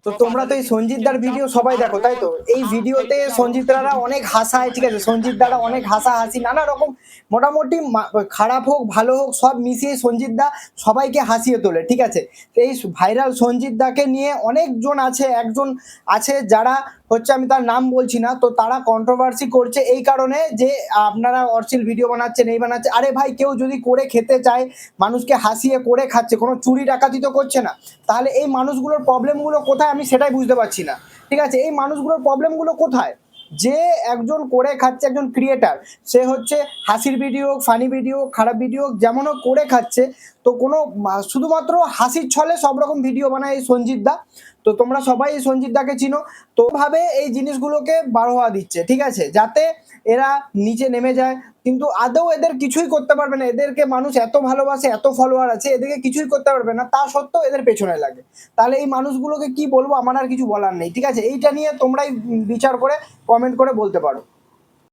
তো তোমরা তো এই সঞ্জিত দার ভিডিও সবাই দেখো তাই তো? এই ভিডিওতে সঞ্জিত দারা অনেক হাসায়, ঠিক আছে, সঞ্জিত দারা অনেক হাসাহাসি নানা রকম মোটামুটি খারাপ হোক ভালো হোক সব মিশিয়ে সঞ্জিত দা সবাইকে হাসিয়ে তোলে, ঠিক আছে। এই ভাইরাল সঞ্জিত দাকে নিয়ে অনেকজন আছে, একজন আছে যারা হচ্ছে, আমি তার নাম বলছি না, তো তারা কন্ট্রোভার্সি করছে এই কারণে যে আপনারা অশ্লীল ভিডিও বানাচ্ছেন, এই বানাচ্ছে। আরে ভাই, কেউ যদি করে খেতে চায়, মানুষকে হাসিয়ে করে খাচ্ছে, কোনো চুরি ডাকাতি তো করছে না, তাহলে এই মানুষগুলোর প্রবলেমগুলো কোথায় আমি সেটাই বুঝতে পারছি না, ঠিক আছে। এই মানুষগুলোর প্রবলেমগুলো কোথায়? যে একজন করে খাচ্ছে, একজন ক্রিয়েটার, সে হচ্ছে হাসির ভিডিও, ফানি ভিডিও, খারাপ ভিডিও যেমনও করে খাচ্ছে, তো কোনো শুধুমাত্র হাসির ছলে সব রকম ভিডিও বানায় এই সঞ্জিত দা। তো তোমরা সবাই এই সঞ্জিত দাকে চিনো, তো ভাবে এই জিনিসগুলোকে বাড়োয়া দিচ্ছে, ঠিক আছে, যাতে এরা নিচে নেমে যায়। কিন্তু আদৌ এদের কিছুই করতে পারবে না, এদেরকে মানুষ এত ভালোবাসে, এত ফলোয়ার আছে, এদেরকে কিছুই করতে পারবে না, তা সত্ত্বেও এদের পেছনে লাগে। তাহলে এই মানুষগুলোকে কি বলবো, আমার আর কিছু বলার নেই, ঠিক আছে। এইটা নিয়ে তোমরাই বিচার করে কমেন্ট করে বলতে পারো।